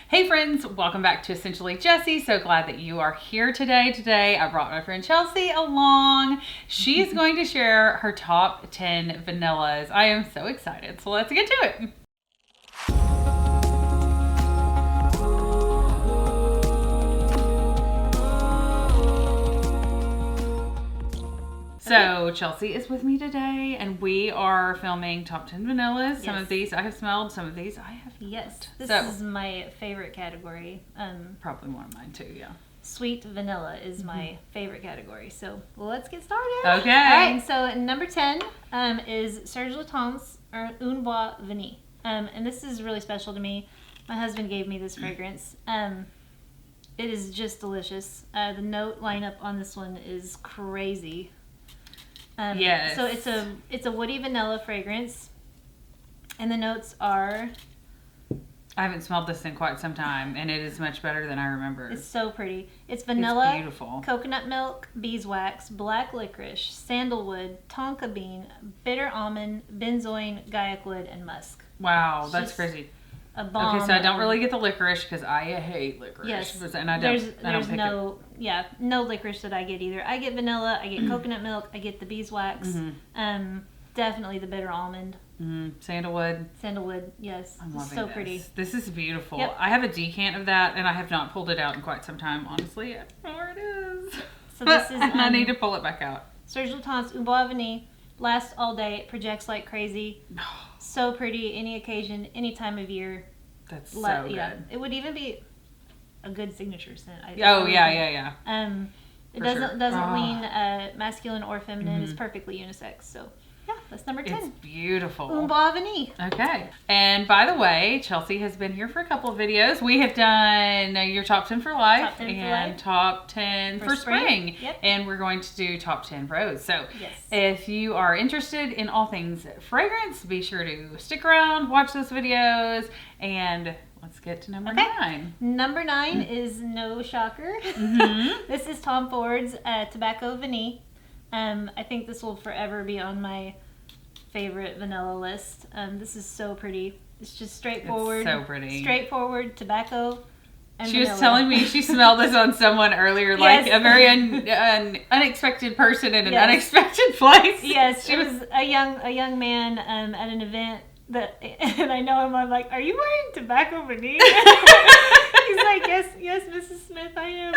Hey friends, welcome back to Essentially Jessi. So glad that you are here today. Today I brought my friend Chelsea along. She's going to share her top 10 vanillas. I am so excited. So let's get to it. So Chelsea is with me today, and we are filming top 10 vanillas. Yes. Some of these I have smelled, some of these I have not. Yes, this is my favorite category. Probably one of mine too, yeah. Sweet vanilla is my favorite category. So let's get started. Okay. All right, so number 10 is Serge Lutens Un Bois Vanille. And this is really special to me. My husband gave me this fragrance. It is just delicious. The note lineup on this one is crazy. Yes. So it's a woody vanilla fragrance, and the notes are. I haven't smelled this in quite some time, and it is much better than I remember. It's so pretty. It's vanilla, it's beautiful. Coconut milk, beeswax, black licorice, sandalwood, tonka bean, bitter almond, benzoin, gaiac wood, and musk. Wow, that's crazy. A bomb. Okay, so I don't really get the licorice because I hate licorice. Yes, and I don't pick no licorice that I get either. I get vanilla, I get coconut milk, I get the beeswax, definitely the bitter almond. Sandalwood, yes. I'm loving so this. Pretty. This is beautiful. Yep. I have a decant of that, and I have not pulled it out in quite some time. Honestly, I don't know where it is. So this is. I need to pull it back out. Serge Lutens Un Bois Vanille lasts all day. It projects like crazy. So pretty, any occasion, any time of year. That's so good. Yeah, it would even be a good signature scent. Yeah. It doesn't lean masculine or feminine. It's perfectly unisex. So yeah, that's number 10. It's beautiful. Un Bois Vanille. Okay. And by the way, Chelsea has been here for a couple of videos. We have done your top 10 for life and top 10 for spring. Yep. And we're going to do top 10 rose. So yes. If you are interested in all things fragrance, be sure to stick around, watch those videos, and let's get to number 9. Number 9 is no shocker. This is Tom Ford's Tobacco Vanille. I think this will forever be on my favorite vanilla list. This is so pretty. It's just straightforward. It's so pretty. Straightforward tobacco and She vanilla. was telling me she smelled this on someone earlier, like a very unexpected person in an unexpected place. Yes, it was a young man at an event. And I know him. I'm like, "Are you wearing tobacco vanille?" He's like, "Yes, Mrs. Smith, I am."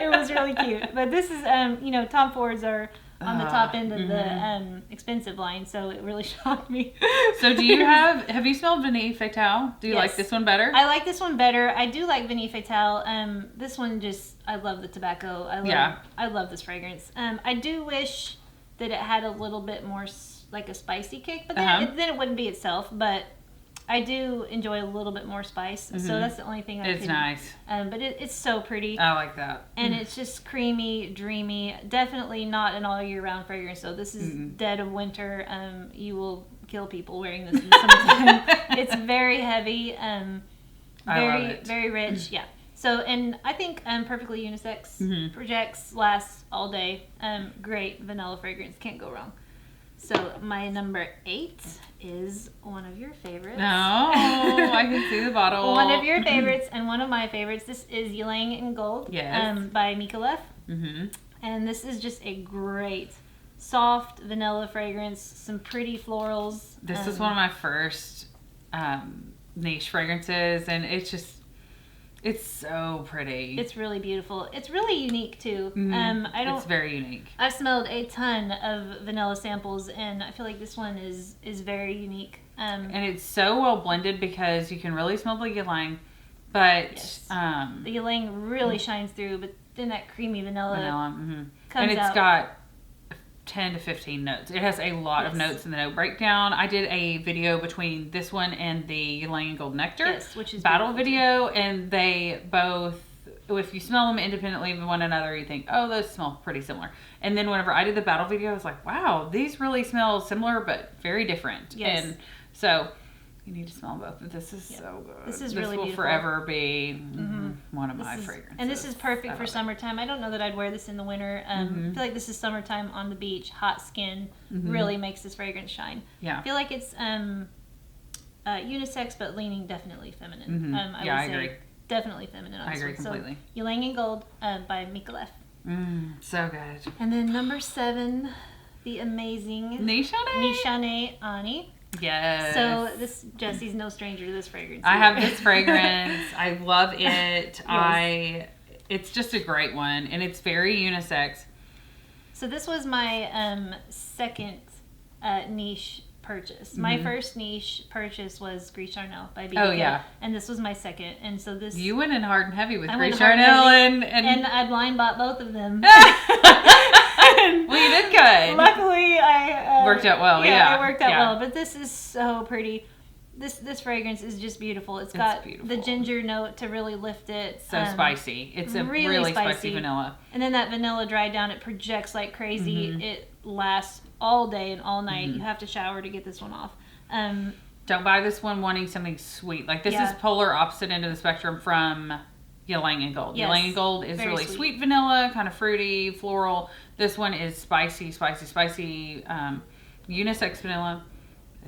It was really cute. But this is, Tom Fords are on the top end of the expensive line, so it really shocked me. So do you have you smelled Vanille Fatale? Do you like this one better? I like this one better. I do like Vanille Fatale. This one I love the tobacco. I love this fragrance. I do wish that it had a little bit more like a spicy kick, but then it wouldn't be itself. But I do enjoy a little bit more spice, so that's the only thing It's nice. But it's so pretty. I like that. And it's just creamy, dreamy. Definitely not an all year round fragrance. So this is dead of winter. You will kill people wearing this in the summertime. It's very heavy. Very rich. Yeah. So, and I think perfectly unisex. Projects, lasts all day. Great vanilla fragrance. Can't go wrong. So my number 8 is one of your favorites. No, I can see the bottle. One of your favorites and one of my favorites. This is Ylang in Gold by Micallef. And this is just a great soft vanilla fragrance. Some pretty florals. This is one of my first niche fragrances, and it's so pretty. It's really beautiful. It's really unique too. It's very unique. I've smelled a ton of vanilla samples, and I feel like this one is very unique. And it's so well blended because you can really smell the ylang, but the ylang really shines through. But then that creamy vanilla comes and it's out. Got 10 to 15 notes. It has a lot of notes in the note breakdown. I did a video between this one and the Ylang and Gold Nectar which is battle video, and they both, if you smell them independently of one another, you think, oh, those smell pretty similar. And then whenever I did the battle video, I was like, wow, these really smell similar but very different. Yes. And so you need to smell both. This is so good. This is really beautiful. This will forever be one of my fragrances. And this is perfect for summertime. I don't know that I'd wear this in the winter. I feel like this is summertime on the beach. Hot skin really makes this fragrance shine. Yeah. I feel like it's unisex, but leaning definitely feminine. I agree. definitely feminine on I this agree one. completely. So, Ylang in Gold by Mika. So good. And then number 7, the amazing Nishane Ani. Yes. So Jessie's no stranger to this fragrance. I have this fragrance. I love it. Yes. It's just a great one, and it's very unisex. So this was my second niche purchase. My first niche purchase was Gris Charnel by BBK. Oh, yeah. And this was my second. And so this... You went in hard and heavy with I Gris went hard Charnel and and I blind bought both of them. well, you did good. Luckily, I... worked out well, yeah. It worked out well. But this is so pretty. This fragrance is just beautiful. It's got the ginger note to really lift it. So spicy. It's a really spicy vanilla. And then that vanilla dried down. It projects like crazy. It lasts all day and all night. You have to shower to get this one off. Don't buy this one wanting something sweet. Like this is polar opposite end of the spectrum from Ylang in Gold. Yes, Ylang in Gold is really sweet vanilla, kind of fruity, floral. This one is spicy, unisex vanilla.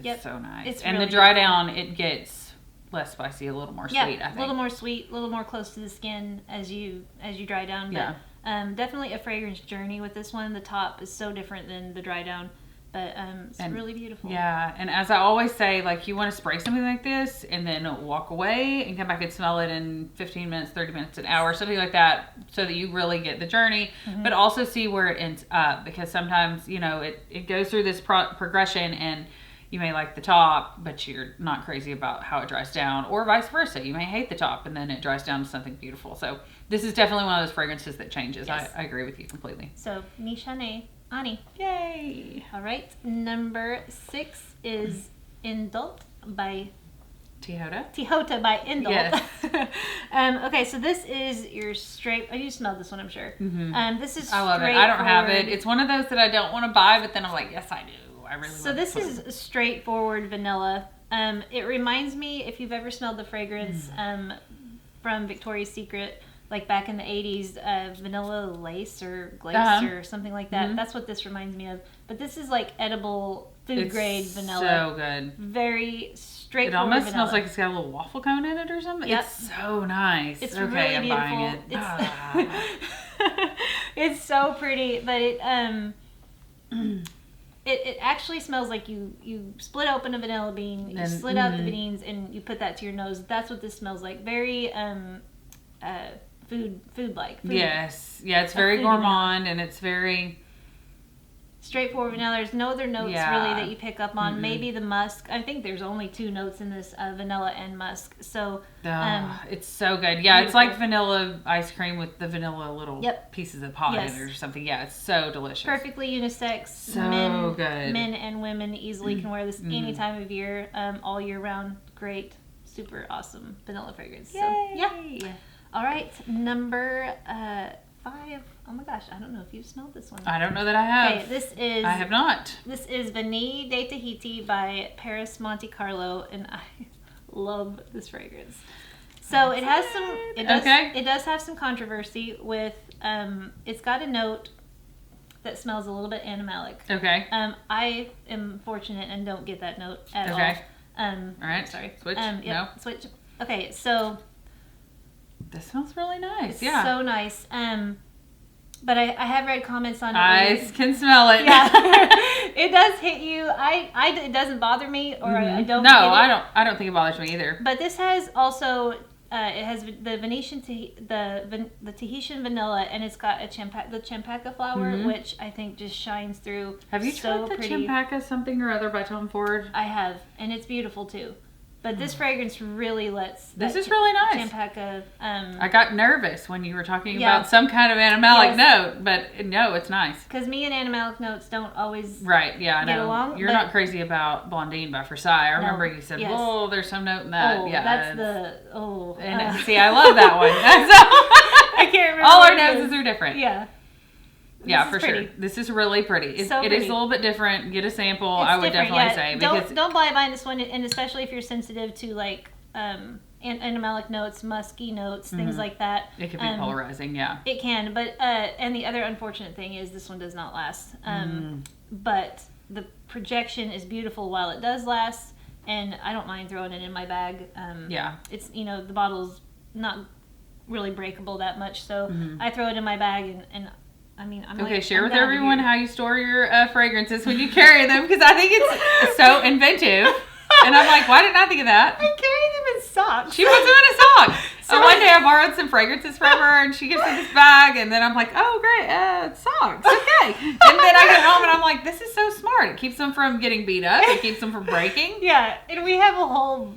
It's so nice. It's and really the dry down, it gets less spicy, a little more sweet, I think. A little more sweet, a little more close to the skin as you dry down. But, definitely a fragrance journey with this one. The top is so different than the dry down, but it's really beautiful. Yeah, and as I always say, like you want to spray something like this and then walk away and come back and smell it in 15 minutes, 30 minutes, an hour, something like that, so that you really get the journey, but also see where it ends up, because sometimes, it goes through this progression and you may like the top, but you're not crazy about how it dries down, or vice versa. You may hate the top, and then it dries down to something beautiful. So this is definitely one of those fragrances that changes. Yes. I agree with you completely. So, Nishane Ani. Yay! All right. Number 6 is Indulge by Tahiti by Indulge. Yes. Okay, so this is your straight... Oh, you smelled this one, I'm sure. This is I love it. I don't have it. It's one of those that I don't want to buy, but then I'm like, yes, I do. So this is straightforward vanilla. It reminds me, if you've ever smelled the fragrance from Victoria's Secret, like back in the 80s, vanilla lace or glace or something like that. That's what this reminds me of. But this is like edible food grade vanilla. So good. Very straightforward. It almost vanilla. smells like it's got a little waffle cone in it or something. Yep. It's so nice. It's okay, really I'm beautiful. buying it. It's so pretty, but it actually smells like you split open a vanilla bean, you split out the beans, and you put that to your nose. That's what this smells like. Very food-like. Yes. Yeah, it's very gourmand, and it's very... straightforward vanilla. There's no other notes really that you pick up on. Maybe the musk. I think there's only 2 notes in this, vanilla and musk. So it's so good. Yeah, beautiful. it's like vanilla ice cream with the vanilla little pieces of pot in it or something. Yeah, it's so delicious. Perfectly unisex. So good. Men and women easily can wear this any time of year, all year round. Great, super awesome vanilla fragrance. Yay. So yeah. All right, number 5. Oh my gosh, I don't know if you've smelled this one. I don't know that I have. Okay, I have not. This is Vanille de Tahiti by Paris Monte Carlo, and I love this fragrance. So it has some. It does have some controversy with. It's got a note that smells a little bit animalic. Okay. I am fortunate and don't get that note at all. Okay. All right. Sorry. Switch. No. Switch. Okay. So. This smells really nice. It's so nice. But I have read comments on it. I can smell it. Yeah. It does hit you. It doesn't bother me, or I don't. No, I don't think it bothers me either. But this has also it has the Venetian the Tahitian vanilla, and it's got the champaca flower, which I think just shines through. Have you tried the champaca something or other by Tom Ford? I have, and it's beautiful too. But this fragrance really lets... This is really nice. Champaca... I got nervous when you were talking about some kind of animalic note, but no, it's nice. Because me and animalic notes don't always I know. get along. You're not crazy about Blondine by Versailles. I remember you said, oh, there's some note in that. Oh, that's the... And see, I love that one. I can't remember. All our noses are different. Yeah. Yeah, for sure. This is really pretty. It is a little bit different. Get a sample. I would definitely say. Because don't buy this one, and especially if you're sensitive to like animalic notes, musky notes, things like that. It can be polarizing, yeah. It can, but and the other unfortunate thing is this one does not last. But the projection is beautiful while it does last, and I don't mind throwing it in my bag. Yeah. It's the bottle's not really breakable that much. So I throw it in my bag, and I mean, I'm okay, like, share I'm with down everyone here. how you store your fragrances when you carry them, because I think it's so inventive. And I'm like, why didn't I think of that? I carry them in socks. She puts them in a sock. So one day I borrowed some fragrances from her, and she gives me this bag, and then I'm like, oh, great, socks, okay. And then I get home, and I'm like, this is so smart. It keeps them from getting beat up. It keeps them from breaking. Yeah, and we have a whole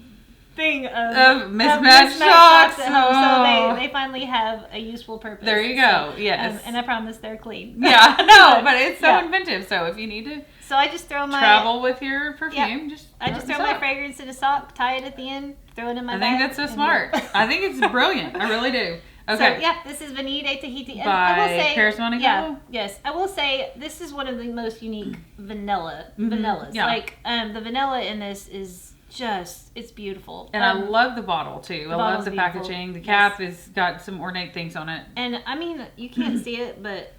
thing of mismatched socks at home, so they finally have a useful purpose. There you go. Yes. And I promise they're clean. Yeah, no, but it's so inventive. So if you need to so I just throw my travel with your perfume, I just throw my fragrance in a sock, tie it at the end, throw it in my bag. I think that's so smart. I think it's brilliant. I really do. Okay. So this is Venetas Tahiti. And by I will say, Paris Monaco? Yeah, yes. I will say this is one of the most unique vanillas. Yeah. Like the vanilla in this is just, it's beautiful. And I love the bottle too. I love the packaging. The cap has got some ornate things on it. And I mean, you can't see it, but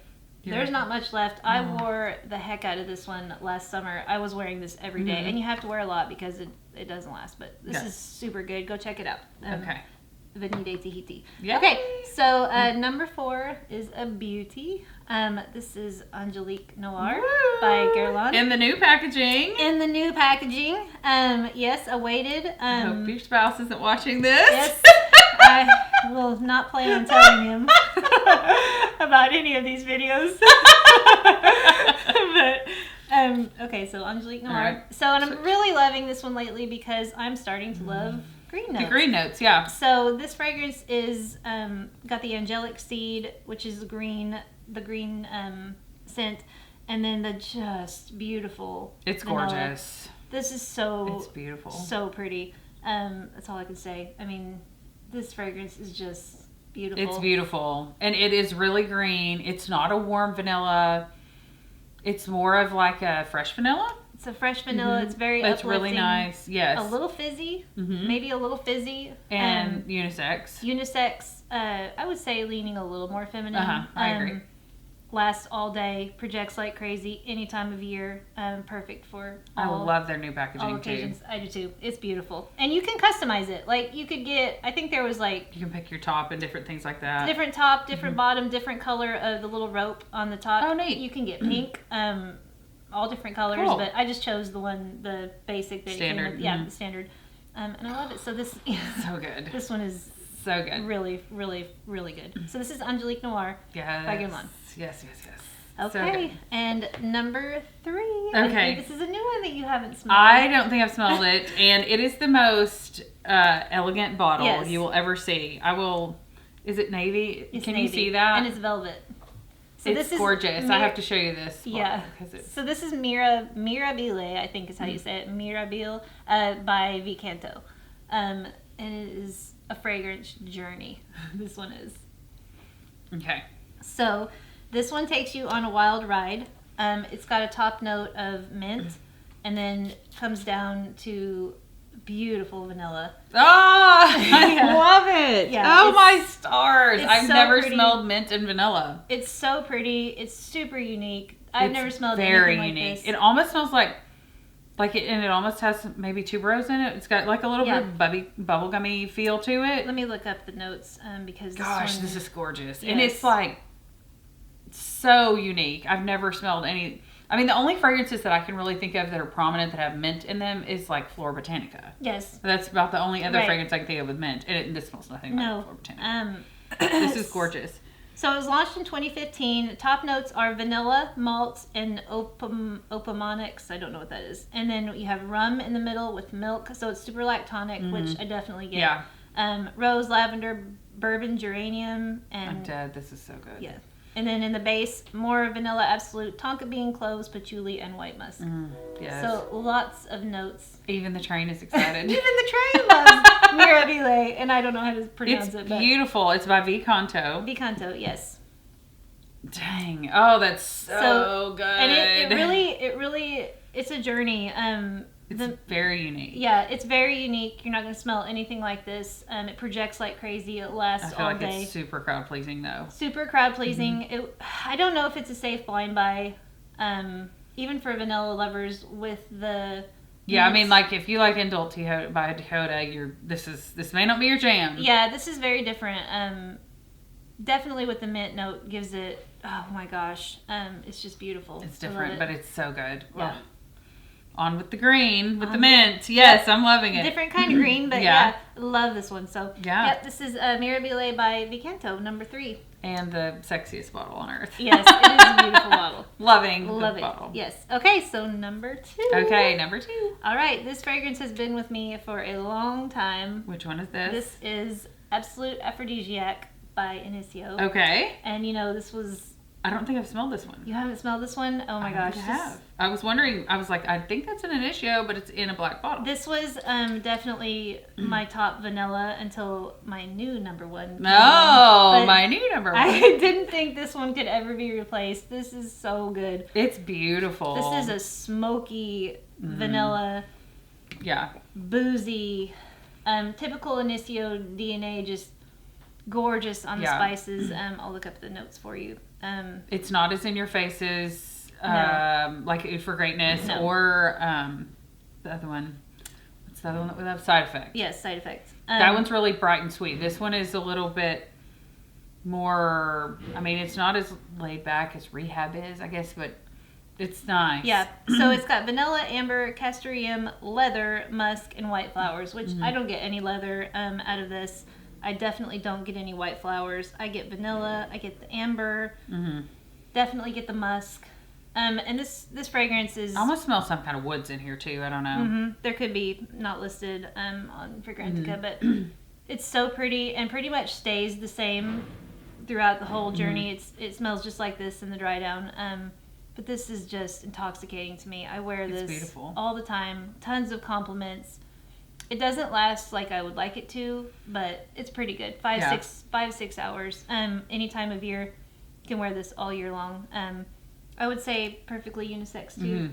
there's not much left. I wore the heck out of this one last summer. I was wearing this every day. And you have to wear a lot because it doesn't last. But this is super good. Go check it out. Okay. Venetas Tahiti. Yeah. Okay, so number 4 is a beauty. This is Angelica Noir by Guerlain. In the new packaging. In the new packaging. Yes, awaited. I hope your spouse isn't watching this. Yes. I will not plan on telling him about any of these videos. But okay, so Angelica Noir. Right. So, and I'm really loving this one lately because I'm starting to love green notes. The green notes, yeah. So this fragrance is got the angelic seed, which is the green scent, and then the just beautiful. It's vanilla. gorgeous. This is so. It's beautiful. So pretty. That's all I can say. I mean, this fragrance is just beautiful. It's beautiful, and it is really green. It's not a warm vanilla. It's more of like a fresh vanilla. It's a fresh vanilla. It's very It's uplifting. really nice. Yes. A little fizzy. Maybe a little fizzy. And unisex. Unisex. I would say leaning a little more feminine. I agree. Lasts all day. Projects like crazy. Any time of year. Perfect for all. I love their new all packaging occasions. too. I do too. It's beautiful. And you can customize it. Like you could get, I think there was like You can pick your top and different things like that. different top, different bottom, different color of the little rope on the top. Oh, neat. You can get pink. All different colors, Cool. but I just chose the basic that Standard. It came with. Yeah, the standard. And I love it. So this So good. this one is So good. really, really, really good. So this is Angelica Noir Yes. by Guerlain. Yes. Okay, So good. and number 3. Okay. I think this is a new one that you haven't smelled. I don't think I've smelled it, and it is the most elegant bottle Yes. you will ever see. I will. Is it navy? It's Can navy, you see that? And it's velvet. So it's this gorgeous. is I have to show you this. Yeah. Because it's So this is Mirabile, I think is how you say it. Mirabile by Vicanto. And it is a fragrance journey. This one is. okay. So this one takes you on a wild ride. It's got a top note of mint and then comes down to beautiful vanilla. Oh, Yeah. I love it. Yeah, oh, it's- my stars. it's I've so never pretty. smelled mint and vanilla. It's so pretty. It's super unique. I've It's never smelled very anything unique. like this. It almost smells like it, and it almost has maybe tuberose in it. It's got like a little Yeah. bit of bubblegummy feel to it. Let me look up the notes because Gosh, this this is gorgeous. Yes. And it's like so unique. I've never smelled any. I mean, the only fragrances that I can really think of that are prominent that have mint in them is like Flora Botanica. Yes. That's about the only other Right. fragrance I can think of with mint. And this smells nothing like No. Flora Botanica. This is gorgeous. So it was launched in 2015. Top notes are vanilla, malt, and opomonics. I don't know what that is. And then you have rum in the middle with milk. So it's super lactonic, which I definitely get. Yeah. Rose, lavender, bourbon, geranium, and I'm dead. This is so good. yeah. And then in the base, more vanilla absolute, tonka bean, cloves, patchouli, and white musk. Yes. So lots of notes. Even the train is excited. Even the train loves Mirabile, and I don't know how to pronounce It's it. But beautiful. It's by Vicanto. Vicanto, yes. Dang. Oh, that's so good. And it really, it's a journey. It's very unique. Yeah, it's very unique. You're not going to smell anything like this. It projects like crazy. It I lasts feel all like day. it's super crowd pleasing though. Super crowd pleasing. I don't know if it's a safe blind buy, even for vanilla lovers with the Yeah, I mean, like, if you like Indulge by Dakota, this may not be your jam. Yeah, this is very different. Definitely with the mint note gives it, oh my gosh, it's just beautiful. It's different, but it's so good. Yeah. Ugh. On with the green, with the mint. Yes, I'm loving it. Different kind of green, but yeah, love this one. So, yeah, this is Mira by Vicanto, number 3. And the sexiest bottle on earth. Yes, it is a beautiful bottle. Love it. Bottle. Yes. Okay, so number 2. Okay, number 2. All right, this fragrance has been with me for a long time. Which one is this? This is Absolute Aphrodisiac by Inicio. Okay. And this was... I don't think I've smelled this one. You haven't smelled this one? Oh my gosh. I have. I was wondering, I was like, I think that's an Initio, but it's in a black bottle. This was definitely my top vanilla until my new number 1. No, my new number 1. I didn't think this one could ever be replaced. This is so good. It's beautiful. This is a smoky vanilla. Yeah. Boozy. Typical Inicio DNA, just gorgeous on the spices. I'll look up the notes for you. It's not as in your faces, No. like for greatness, No. or the other one. What's the other one that we have? Side effect. Yes, side effects. That one's really bright and sweet. This one is a little bit more. I mean, it's not as laid back as Rehab is, I guess, but it's nice. Yeah. So it's got vanilla, amber, castoreum, leather, musk, and white flowers. Which I don't get any leather out of this. I definitely don't get any white flowers. I get vanilla. I get the amber. Definitely get the musk. And this fragrance is... I almost smell some kind of woods in here too. I don't know. There could be, not listed on Fragrantica, but it's so pretty and pretty much stays the same throughout the whole journey. It smells just like this in the dry down. But this is just intoxicating to me. I wear this beautiful. all the time. Tons of compliments. It doesn't last like I would like it to, but it's pretty good. 5-6 hours. Any time of year, you can wear this all year long. I would say perfectly unisex too.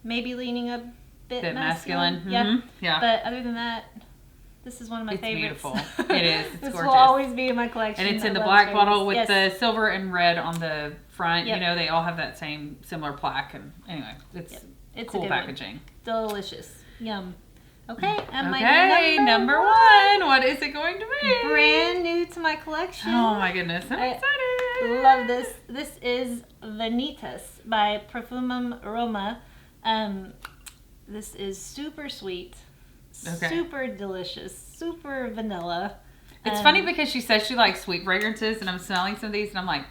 Maybe leaning a bit masculine. Yeah. But other than that, this is one of my favorites. It's beautiful. It is. It's this gorgeous. will always be in my collection. And it's in the I love black this bottle with fragrance. the silver and red on the front. Yep. You know, they all have that similar plaque. And anyway, it's cool a good packaging. One. Delicious. Yum. Okay, and my number 1. What is it going to be? Brand new to my collection. Oh my goodness, I'm excited. Love this. This is Venetas by Perfumum Roma. This is super sweet, super delicious, super vanilla. It's funny because she says she likes sweet fragrances, and I'm smelling some of these, and I'm like,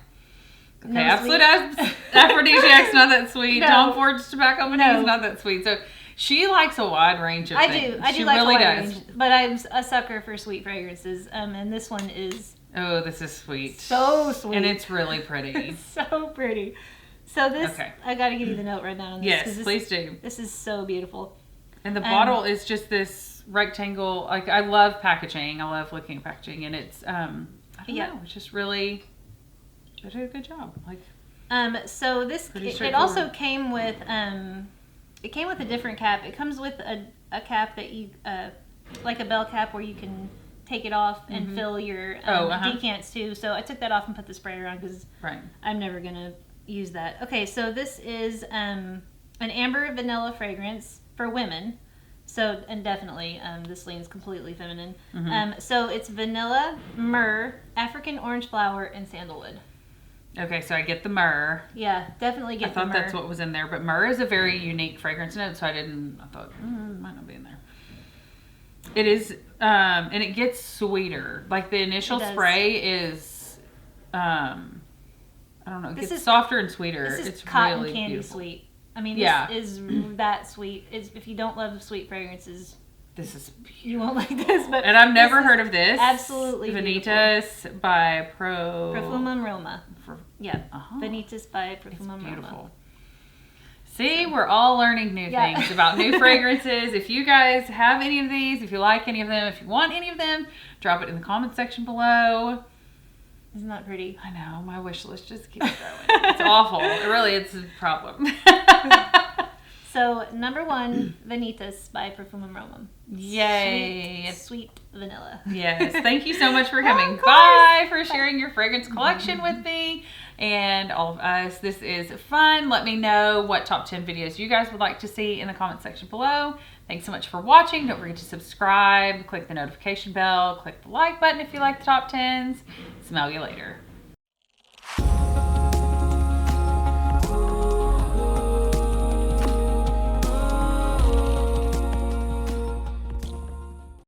okay, No Absolute Aphrodisiac's not that sweet. No. Tom Ford's Tobacco Vanilla is not that sweet. So she likes a wide range of things. I do She like really a wide does. range, but I'm a sucker for sweet fragrances. And this one is Oh, this is sweet. so sweet. And it's really pretty. It's so pretty. So this, Okay. I got to give you the note right now on this. Yes, please do. This is so beautiful. And the bottle is just this rectangle. Like, I love packaging. I love looking at packaging, and it's I don't know, it's just really, they did a good job. Like, so this it also came with it came with a different cap. It comes with a cap that you like a bell cap where you can take it off and fill your decants too. So I took that off and put the sprayer on because I'm never gonna use that. Okay, so this is an amber vanilla fragrance for women. So, and definitely this leans completely feminine. So it's vanilla, myrrh, African orange flower, and sandalwood. Okay, so I get the myrrh. Yeah, definitely get the myrrh. I thought that's what was in there, but myrrh is a very unique fragrance note, so I thought, it might not be in there. It is, and it gets sweeter. Like the initial spray is, I don't know, it gets softer and sweeter. This is it's cotton really candy beautiful. sweet. I mean, this is that sweet. If you don't love sweet fragrances, this is beautiful. You won't like this. But and I've never heard of this. Absolutely Venetas by Perfumum Roma. Venetas by Perfumum Roma. See, we're all learning new things about new fragrances. If you guys have any of these, if you like any of them, if you want any of them, drop it in the comment section below. Isn't that pretty? I know, my wish list just keeps growing. It's awful. It's a problem. So, number 1, Venetas by Perfumum Roma. Yay. Sweet vanilla. Yes. Thank you so much for coming by, for sharing your fragrance collection with me and all of us. This is fun. Let me know what top 10 videos you guys would like to see in the comment section below. Thanks so much for watching. Don't forget to subscribe, click the notification bell, click the like button if you like the top 10s. Smell you later.